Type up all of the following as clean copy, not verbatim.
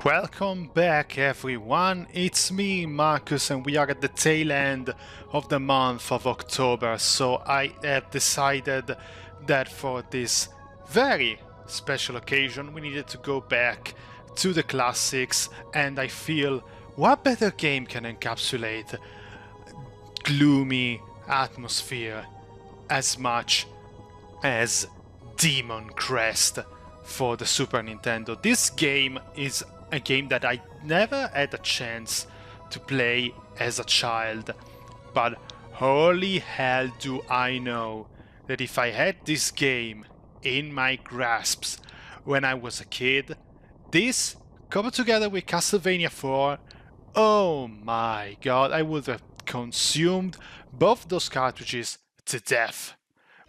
Welcome back everyone, it's me Marcus and we are at the tail end of the month of October, so I have decided that for this very special occasion we needed to go back to the classics, and I feel what better game can encapsulate gloomy atmosphere as much as Demon Crest for the Super Nintendo. This game is a game that I never had a chance to play as a child, but holy hell do I know that if I had this game in my grasps when I was a kid, this coupled together with Castlevania 4, oh my god, I would have consumed both those cartridges to death.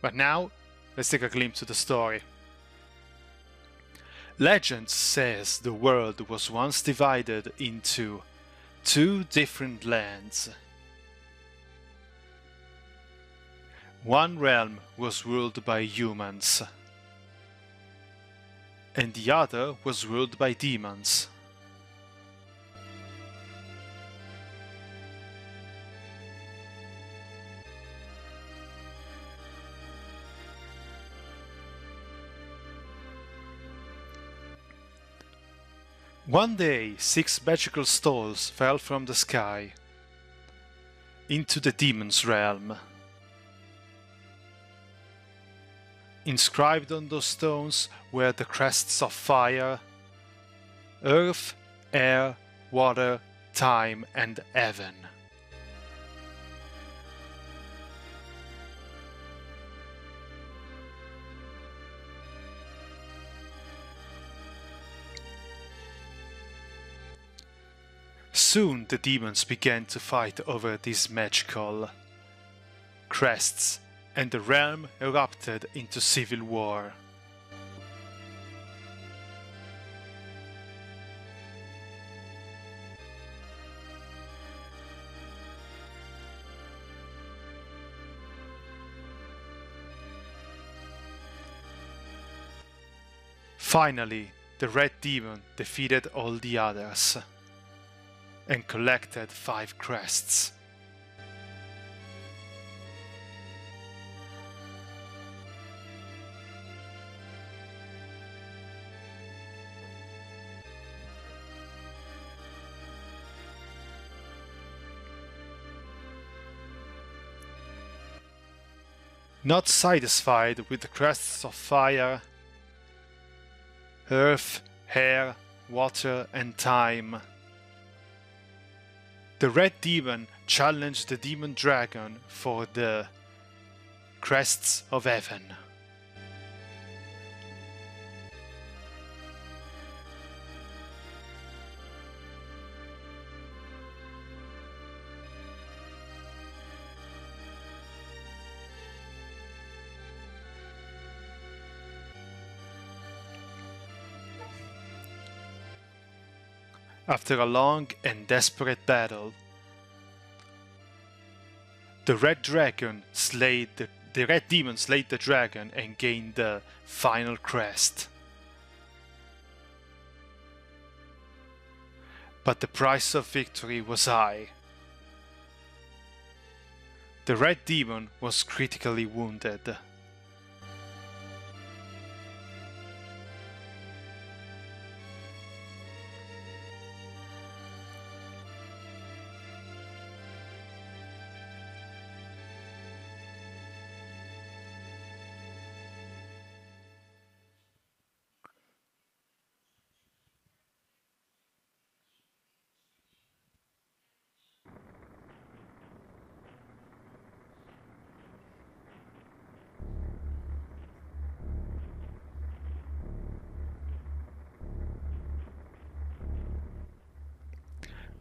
But now, let's take a glimpse of the story. Legend says the world was once divided into two different lands. One realm was ruled by humans, and the other was ruled by demons. One day, 6 magical stones fell from the sky into the demon's realm. Inscribed on those stones were the crests of fire, earth, air, water, time, and heaven. Soon the demons began to fight over these magical crests, and the realm erupted into civil war. Finally, the red demon defeated all the others and collected 5 crests. Not satisfied with the crests of fire, earth, air, water, and time, the red demon challenged the demon dragon for the crests of heaven. After a long and desperate battle, the red demon slayed the dragon and gained the final crest. But the price of victory was high. The red demon was critically wounded.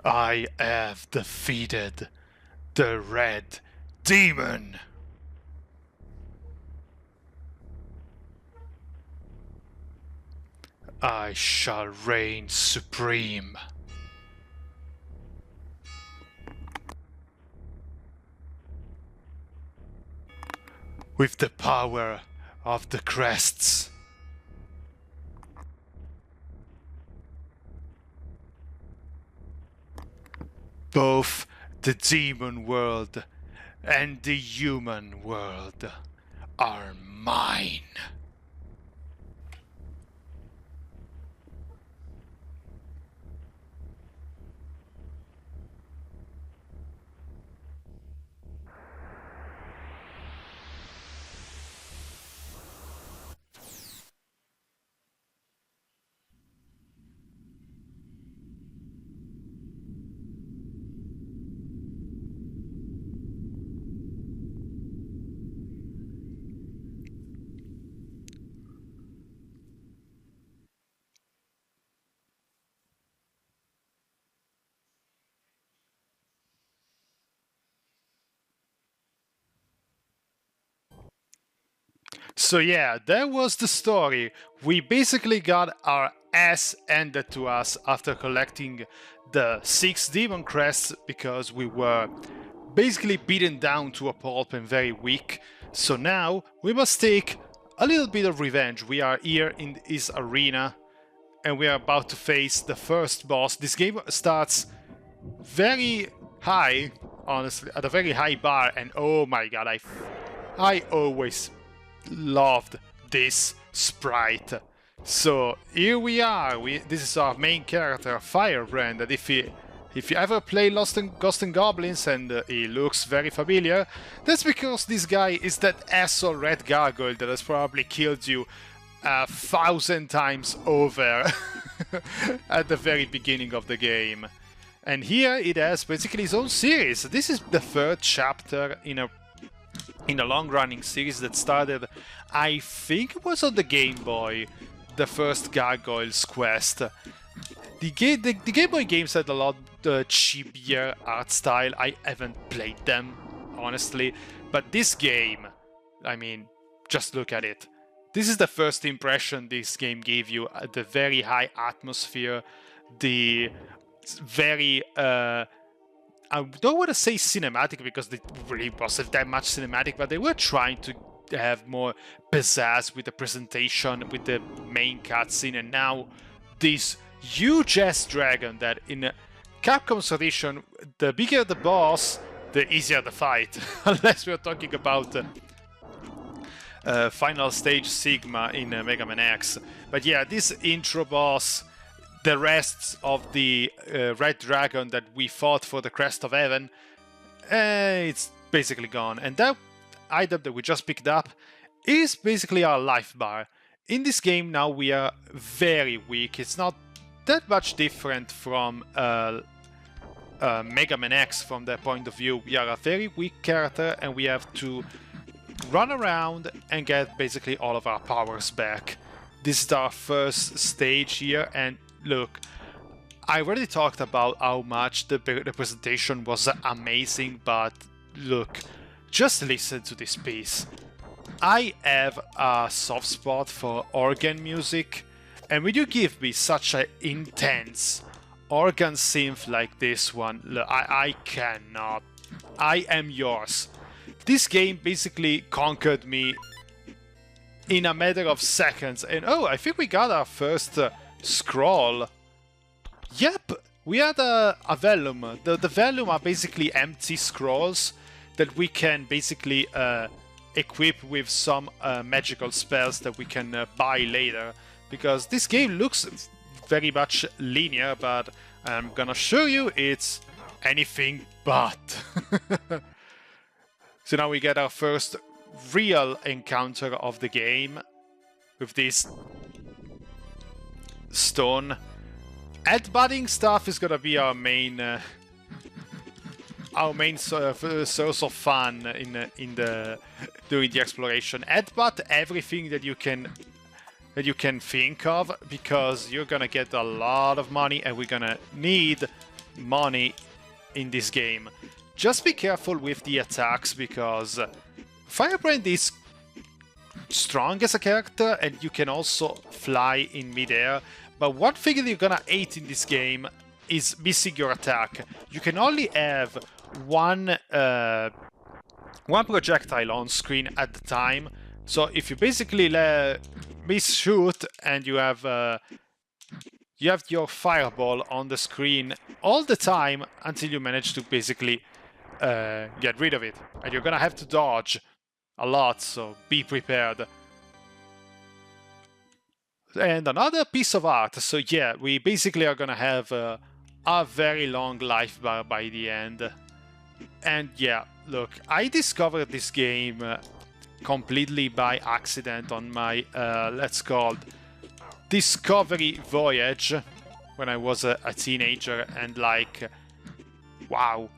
I have defeated the red demon. I shall reign supreme. With the power of the crests. Both the demon world and the human world are mine. So yeah, that was the story. We basically got our ass handed to us after collecting the 6 demon crests because we were basically beaten down to a pulp and very weak. So now we must take a little bit of revenge. We are here in this arena and we are about to face the first boss. This game starts very high, honestly, at a very high bar, and oh my god, I always loved this sprite. So here we are. This is our main character, Firebrand. And if you ever play Lost and Ghost and Goblins and he looks very familiar, that's because this guy is that asshole red gargoyle that has probably killed you 1,000 times over at the very beginning of the game. And here it has basically its own series. This is the third chapter in a long-running series that started, I think it was on the Game Boy, the first Gargoyle's Quest. The Game Boy games had a lot cheaper art style. I haven't played them, honestly. But this game, I mean, just look at it. This is the first impression this game gave you. The very high atmosphere, the very... I don't want to say cinematic because it really wasn't that much cinematic, but they were trying to have more pizzazz with the presentation, with the main cutscene, and now this huge-ass dragon that in Capcom's tradition, the bigger the boss, the easier the fight. Unless we're talking about Final Stage Sigma in Mega Man X. But yeah, this intro boss... The rest of the red dragon that we fought for the Crest of Heaven, it's basically gone. And that item that we just picked up is basically our life bar. In this game now we are very weak. It's not that much different from Mega Man X from that point of view. We are a very weak character and we have to run around and get basically all of our powers back. This is our first stage here, and look, I already talked about how much the presentation was amazing, but look, just listen to this piece. I have a soft spot for organ music, and when you give me such an intense organ synth like this one, look, I cannot. I am yours. This game basically conquered me in a matter of seconds, and oh, I think we got our first... scroll. Yep, we had a vellum. The vellum are basically empty scrolls that we can basically equip with some magical spells that we can buy later. Because this game looks very much linear, but I'm gonna show you it's anything but. So now we get our first real encounter of the game with this stone. Headbutting stuff is gonna be our main source of fun during the exploration. Headbutt everything that you can think of, because you're gonna get a lot of money and we're gonna need money in this game. Just be careful with the attacks, because Firebrand is strong as a character and you can also fly in midair, but one thing that you're gonna hate in this game is missing your attack. You can only have one projectile on screen at the time, so if you basically miss shoot and you have you have your fireball on the screen all the time until you manage to basically get rid of it. And you're gonna have to dodge a lot, so be prepared. And another piece of art. So yeah, we basically are gonna have a very long life bar by the end. And yeah, look, I discovered this game completely by accident on my, let's call it, discovery voyage when I was a teenager, and like, wow,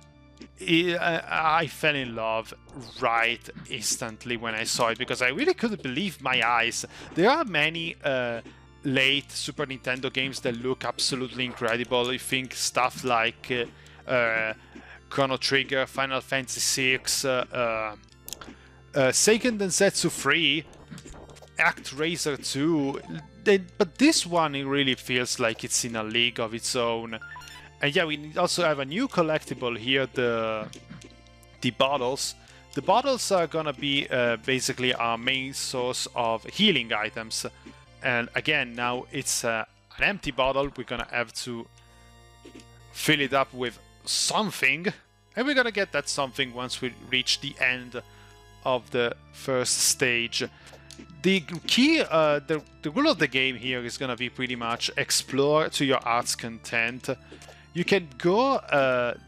I fell in love right instantly when I saw it, because I really couldn't believe my eyes. There are many late Super Nintendo games that look absolutely incredible. You think stuff like Chrono Trigger, Final Fantasy VI, Seiken Densetsu 3, ActRaiser 2, but this one, it really feels like it's in a league of its own. And yeah, we also have a new collectible here, the bottles. The bottles are gonna be basically our main source of healing items. And again, now it's an empty bottle. We're gonna have to fill it up with something, and we're gonna get that something once we reach the end of the first stage. The key, the rule of the game here is gonna be pretty much explore to your heart's content. You can go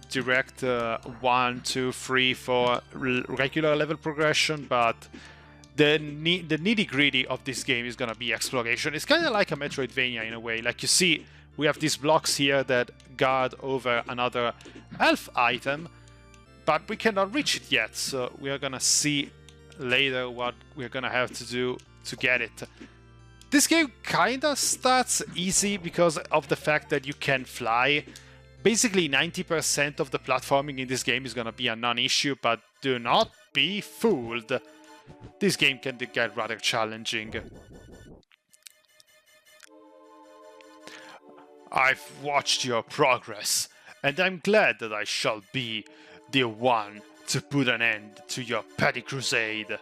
direct 1, 2, 3 for regular level progression, but the nitty-gritty of this game is gonna be exploration. It's kind of like a Metroidvania in a way. Like, you see, we have these blocks here that guard over another health item, but we cannot reach it yet, so we are gonna see later what we're gonna have to do to get it. This game kinda starts easy because of the fact that you can fly. Basically 90% of the platforming in this game is gonna be a non-issue, but do not be fooled. This game can get rather challenging. I've watched your progress, and I'm glad that I shall be the one to put an end to your petty crusade.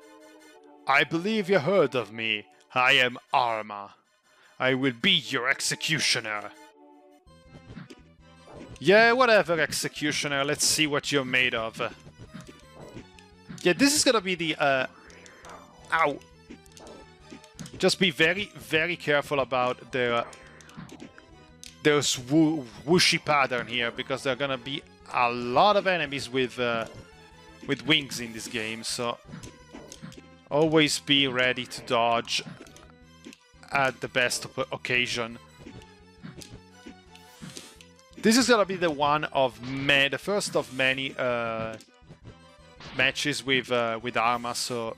I believe you heard of me. I am Arma. I will be your executioner. Yeah, whatever, executioner. Let's see what you're made of. Yeah, this is gonna be the, ow. Just be very, very careful about the there's whooshy pattern here, because there are gonna be a lot of enemies with wings in this game, so always be ready to dodge at the best occasion. This is gonna be the one of the first of many matches with Arma, so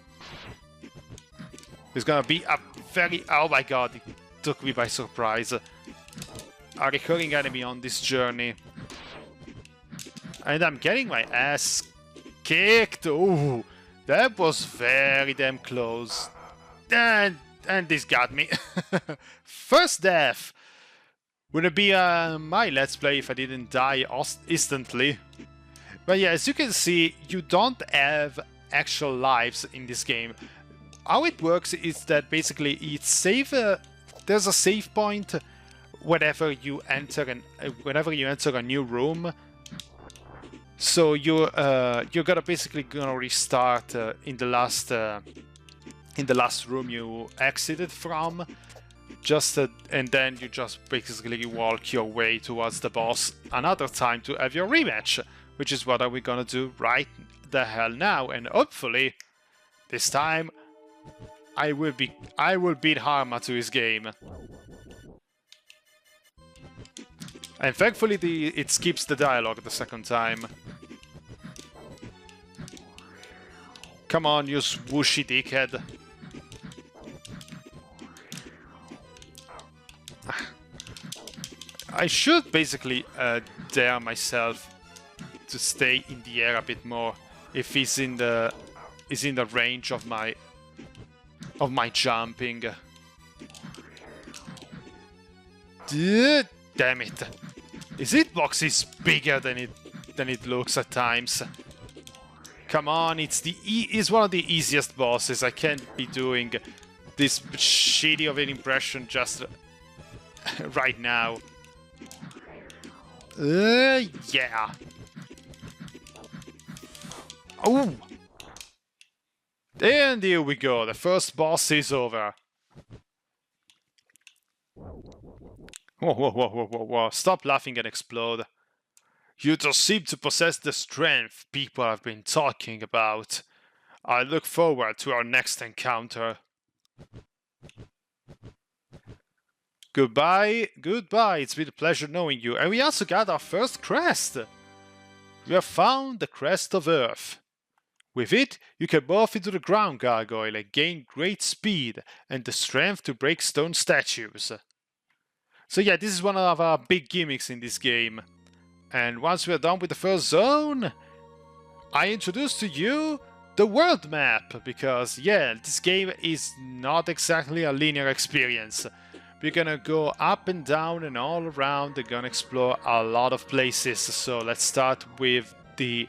it's gonna be a very, oh my god, it took me by surprise. A recurring enemy on this journey. And I'm getting my ass kicked. Ooh, that was very damn close. And this got me. First death. Would it be my Let's Play if I didn't die instantly? But yeah, as you can see, you don't have actual lives in this game. How it works is that basically it's there's a save point whenever you enter a new room. So you're gonna basically restart in the last room you exited from, and then you just basically walk your way towards the boss another time to have your rematch, which is what we're gonna do right the hell now. And hopefully this time I will beat Harma to his game. And thankfully it skips the dialogue the second time. Come on, you swooshy dickhead. I should basically dare myself to stay in the air a bit more if he's in the range of my jumping. Damn it! His hitbox is bigger than it looks at times. Come on, it's one of the easiest bosses. I can't be doing this shitty of an impression just right now. Yeah. Oh! And here we go, the first boss is over. Whoa, whoa, whoa, whoa, whoa, whoa. Stop laughing and explode. You just seem to possess the strength people have been talking about. I look forward to our next encounter. Goodbye, goodbye, it's been a pleasure knowing you. And we also got our first crest. We have found the crest of Earth. With it, you can morph into the ground gargoyle and gain great speed and the strength to break stone statues. So yeah, this is one of our big gimmicks in this game. And once we are done with the first zone, I introduce to you the world map, because yeah, this game is not exactly a linear experience. We're gonna go up and down and all around, we're gonna explore a lot of places. So let's start with the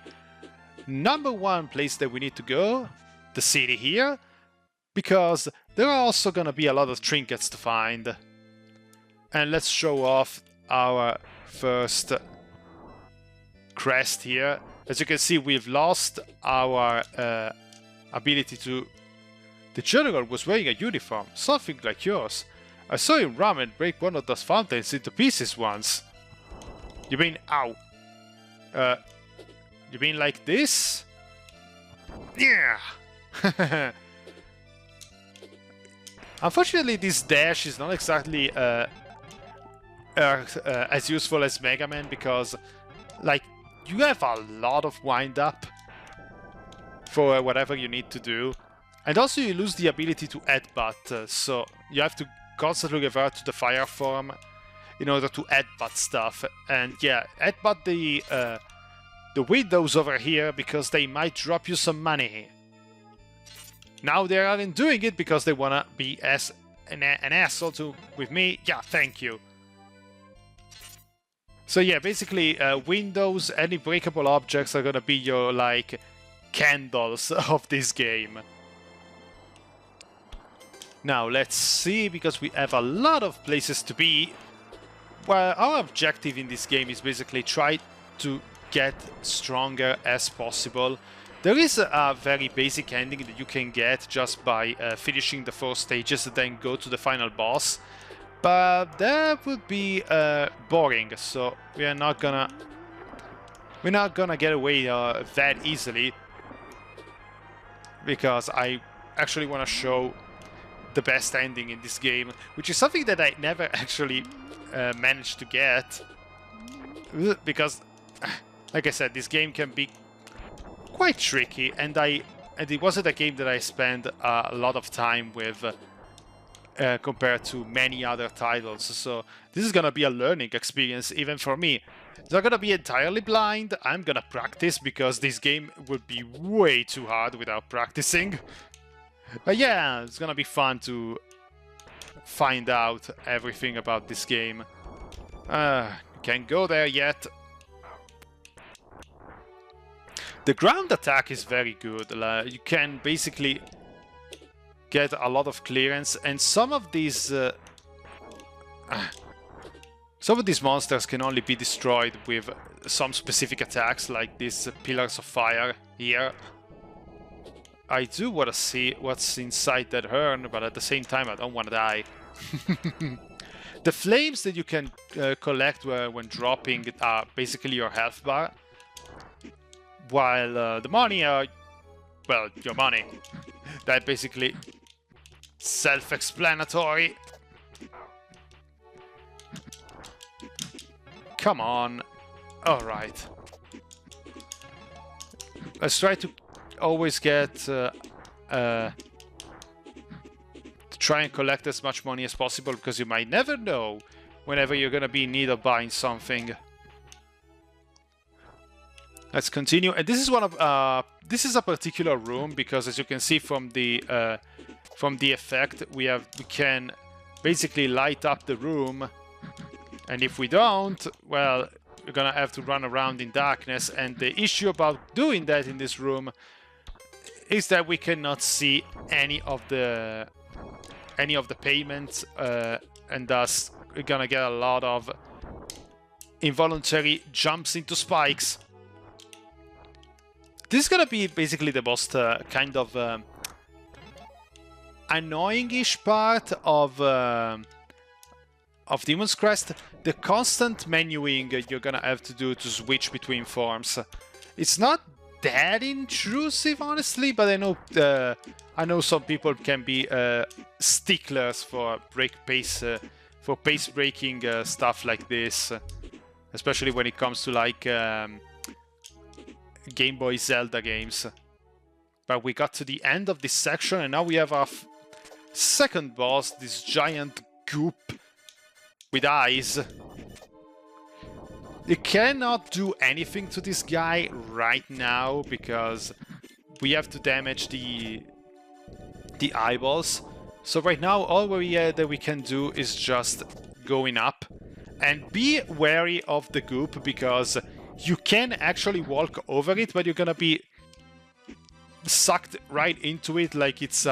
number one place that we need to go, the city here, because there are also gonna be a lot of trinkets to find. And let's show off our first crest here. As you can see, we've lost our ability to... The general was wearing a uniform, something like yours. I saw him run and break one of those fountains into pieces once. You mean, ow. You mean like this? Yeah! Unfortunately, this dash is not exactly as useful as Mega Man, because, like, you have a lot of wind-up for whatever you need to do. And also you lose the ability to headbutt, so you have to constantly revert to the fire form in order to headbutt stuff. And yeah, headbutt the windows over here, because they might drop you some money. Now they aren't doing it because they wanna be an asshole with me. Yeah, thank you. So yeah, basically windows, any breakable objects are gonna be your, like, candles of this game. Now let's see, because we have a lot of places to be. Well, our objective in this game is basically try to get stronger as possible. There is a very basic ending that you can get just by finishing the 4 stages and then go to the final boss. But that would be boring, so we're not gonna get away that easily, because I actually want to show the best ending in this game, which is something that I never actually managed to get, because, like I said, this game can be quite tricky, and it wasn't a game that I spent a lot of time with compared to many other titles. So this is gonna be a learning experience even for me. It's not gonna be entirely blind. I'm gonna practice, because this game would be way too hard without practicing. But yeah, it's gonna be fun to find out everything about this game. Can't go there yet. The ground attack is very good. You can basically get a lot of clearance, and some of these monsters can only be destroyed with some specific attacks, like these pillars of fire here. I do want to see what's inside that urn, but at the same time I don't want to die. The flames that you can collect when dropping are basically your health bar, while the money are, well, your money. That basically self-explanatory. Come on. Alright. Let's try to always get try and collect as much money as possible, because you might never know whenever you're gonna be in need of buying something. Let's continue, and this is one of this is a particular room, because as you can see from the effect, we can basically light up the room, and if we don't, well, we're gonna have to run around in darkness. And the issue about doing that in this room is that we cannot see any of the payments, and thus gonna get a lot of involuntary jumps into spikes. This is gonna be basically the most kind of annoying-ish part of Demon's Crest. The constant menuing you're gonna have to do to switch between forms. It's not that intrusive, honestly, but I know some people can be sticklers for pace breaking stuff like this, especially when it comes to like Game Boy Zelda games. But we got to the end of this section, and now we have our second boss, this giant goop with eyes. You cannot do anything to this guy right now because we have to damage the eyeballs. So right now all that we can do is just going up, and be wary of the goop because you can actually walk over it, but you're gonna be sucked right into it like it's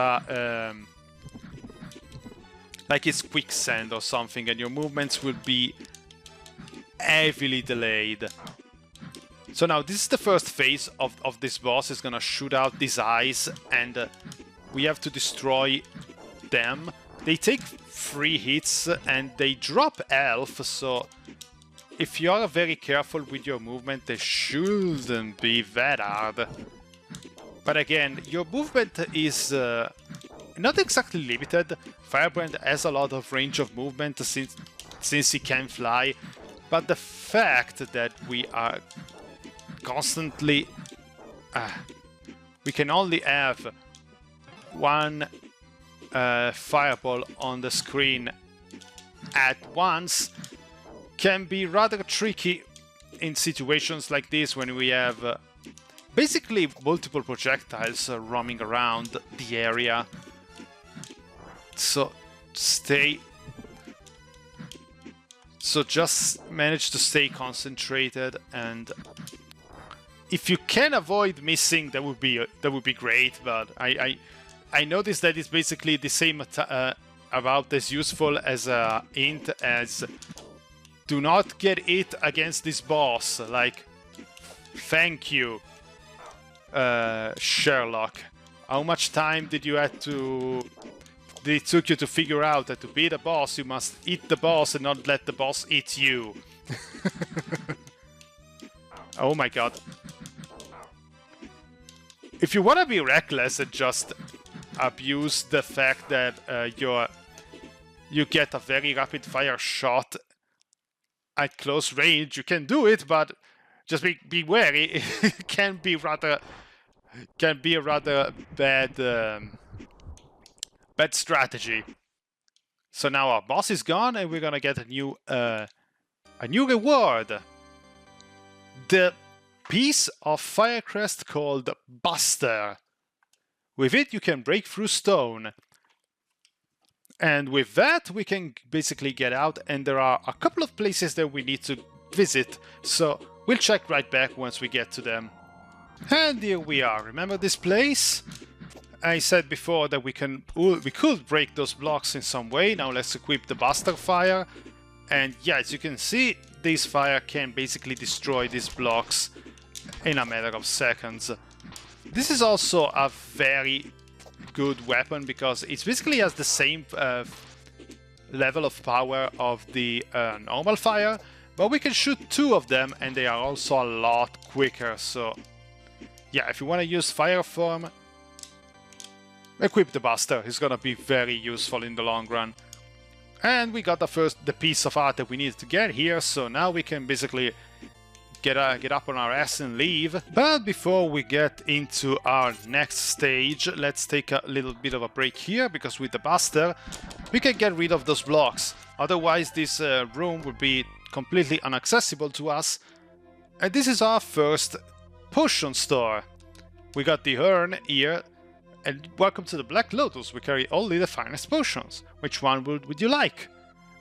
quicksand or something, and your movements will be heavily delayed. So now this is the first phase of this boss. Is gonna shoot out these eyes, and we have to destroy them. They take 3 hits and they drop health, so if you are very careful with your movement, they shouldn't be that hard. But again, your movement is not exactly limited. Firebrand has a lot of range of movement since he can fly, but the fact that we are constantly... we can only have one fireball on the screen at once can be rather tricky in situations like this when we have basically multiple projectiles roaming around the area. So just manage to stay concentrated, and if you can avoid missing, that would be great. But I noticed that it's basically the same about as useful as a hint as do not get hit against this boss. Like, thank you, Sherlock. How much time did it took you to figure out that to beat a boss, you must eat the boss and not let the boss eat you? Oh my god. If you want to be reckless and just abuse the fact that you get a very rapid fire shot at close range, you can do it, but just be wary. It can be a rather bad strategy. So now our boss is gone, and we're gonna get a new reward. The piece of fire crest called Buster. With it you can break through stone. And with that we can basically get out, and there are a couple of places that we need to visit, so we'll check right back once we get to them. And here we are. Remember this place? I said before that we could break those blocks in some way. Now let's equip the Buster Fire. And yeah, as you can see, this fire can basically destroy these blocks in a matter of seconds. This is also a very good weapon because it basically has the same level of power of the normal fire, but we can shoot 2 of them and they are also a lot quicker. So yeah, if you want to use fire form, equip the Buster. It's gonna be very useful in the long run. And we got the piece of art that we needed to get here, so now we can basically get up on our ass and leave. But before we get into our next stage, let's take a little bit of a break here, because with the Buster we can get rid of those blocks. Otherwise this room would be completely inaccessible to us. And this is our first potion store. We got the urn here. And welcome to the Black Lotus. We carry only the finest potions. Which one would you like?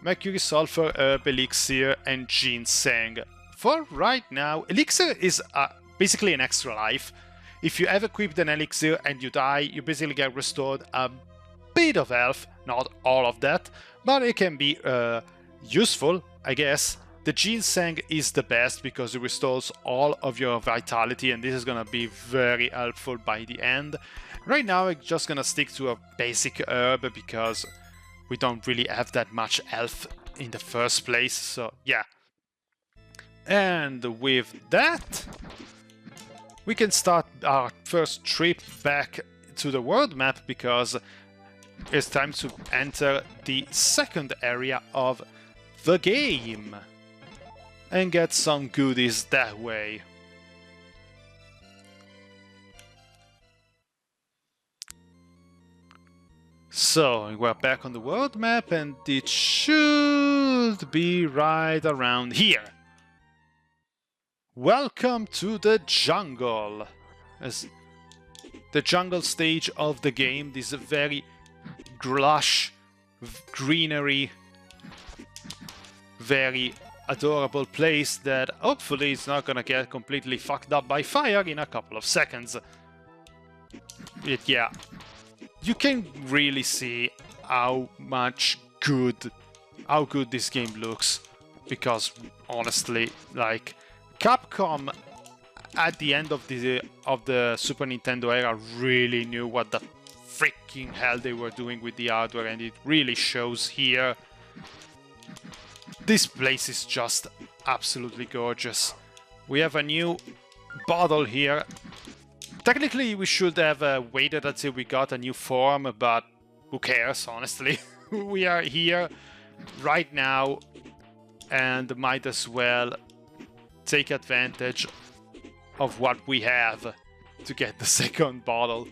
Mercury, Sulfur, Herb, Elixir, and Ginseng. For right now, Elixir is basically an extra life. If you have equipped an Elixir and you die, you basically get restored a bit of health. Not all of that, but it can be useful, I guess. The ginseng is the best because it restores all of your vitality, and this is gonna be very helpful by the end. Right now I'm just gonna stick to a basic herb because we don't really have that much health in the first place, so yeah. And with that, we can start our first trip back to the world map because it's time to enter the second area of the game and get some goodies that way. So we're back on the world map and it should be right around here. Welcome to the jungle. As the jungle stage of the game, this very lush greenery, very adorable place that hopefully is not gonna get completely fucked up by fire in a couple of seconds. But yeah, you can really see how good this game looks, because honestly, like, Capcom at the end of the Super Nintendo era really knew what the freaking hell they were doing with the hardware, and it really shows here. This place is just absolutely gorgeous. We have a new bottle here. Technically, we should have waited until we got a new form, but who cares, honestly. We are here right now and might as well take advantage of what we have to get the second bottle.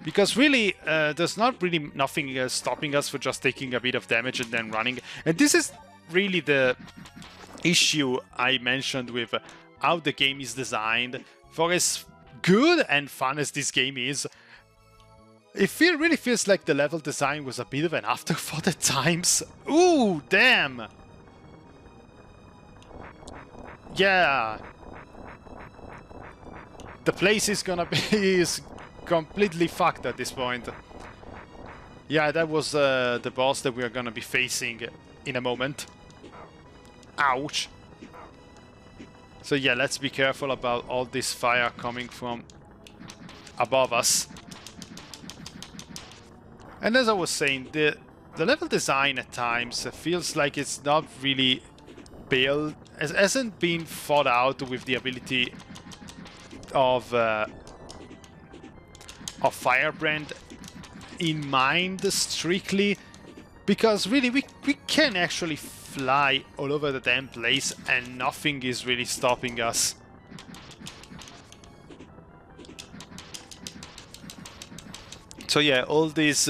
Because really, there's not really nothing stopping us for just taking a bit of damage and then running. And this is really the issue I mentioned with how the game is designed. For as good and fun as this game is, it really feels like the level design was a bit of an afterthought at times. Ooh, damn! Yeah! The place is gonna be completely fucked at this point. Yeah, that was the boss that we are gonna be facing in a moment. Ouch! So yeah, let's be careful about all this fire coming from above us. And as I was saying, the level design at times feels like it's not really built, hasn't been thought out with the ability of Firebrand in mind strictly, because really we can actually fly all over the damn place and nothing is really stopping us. So yeah, all these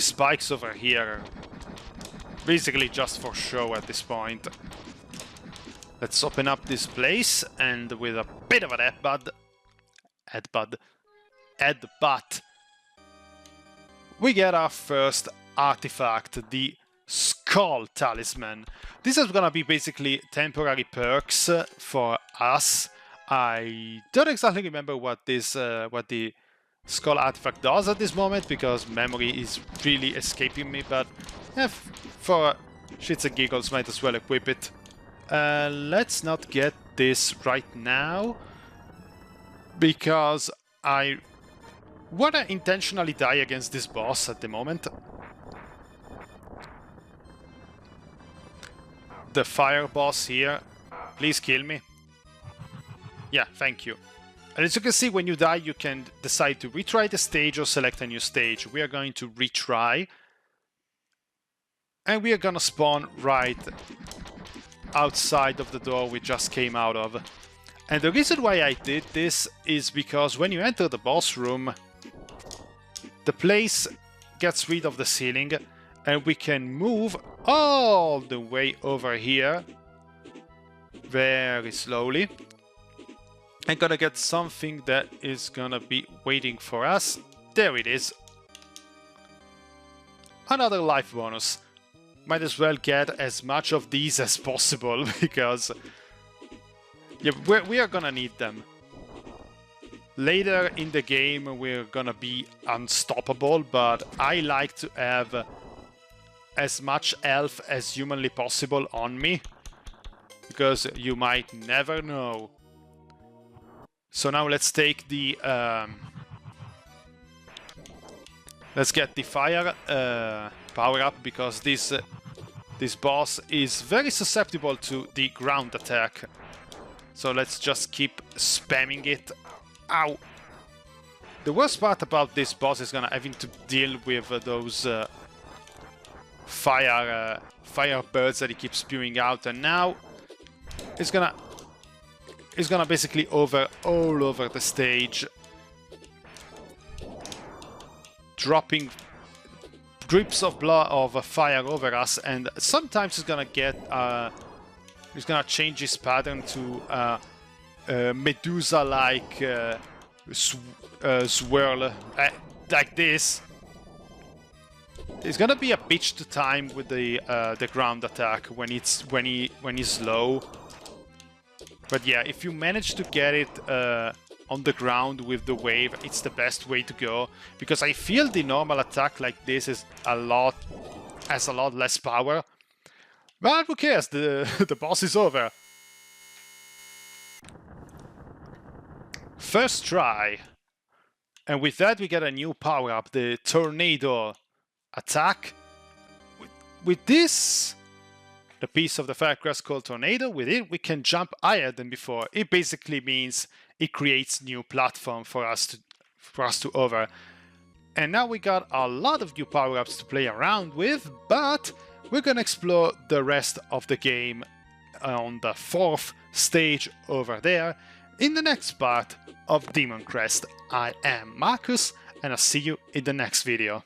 spikes over here are basically just for show at this point. Let's open up this place, and with a bit of an headbutt, we get our first artifact, the Skull Talisman. This is gonna be basically temporary perks for us. I don't exactly remember what the Skull artifact does at this moment, because memory is really escaping me, but for shits and giggles, might as well equip it. Let's not get this right now, because I wanna intentionally die against this boss at the moment. The fire boss here, please kill me. Yeah, thank you. And as you can see, when you die, you can decide to retry the stage or select a new stage. We are going to retry. And we are gonna spawn right outside of the door we just came out of. And the reason why I did this is because when you enter the boss room, the place gets rid of the ceiling, and we can move all the way over here very slowly. I'm gonna get something that is gonna be waiting for us. There it is. Another life bonus. Might as well get as much of these as possible, because yeah, we are gonna need them. Later in the game we're gonna be unstoppable, but I like to have as much health as humanly possible on me, because you might never know. So now let's take the let's get the fire power up, because this boss is very susceptible to the ground attack. So let's just keep spamming it. Ow! The worst part about this boss is having to deal with those fire birds that he keeps spewing out, and now it's gonna basically all over the stage, dropping drips of blood of fire over us, and sometimes it's gonna change his pattern to Medusa-like swirl, like this. It's gonna be a bitch to time with the ground attack when he's low. But yeah, if you manage to get it on the ground with the wave, it's the best way to go, because I feel the normal attack like this has a lot less power. But who cares? The boss is over. First try. And with that we get a new power-up, the Tornado attack. With this, the piece of the fire crest called Tornado, with it we can jump higher than before. It basically means it creates new platform for us to over. And now we got a lot of new power-ups to play around with, but we're gonna explore the rest of the game on the 4th stage over there in the next part of Demon Crest. I am Markus, and I'll see you in the next video.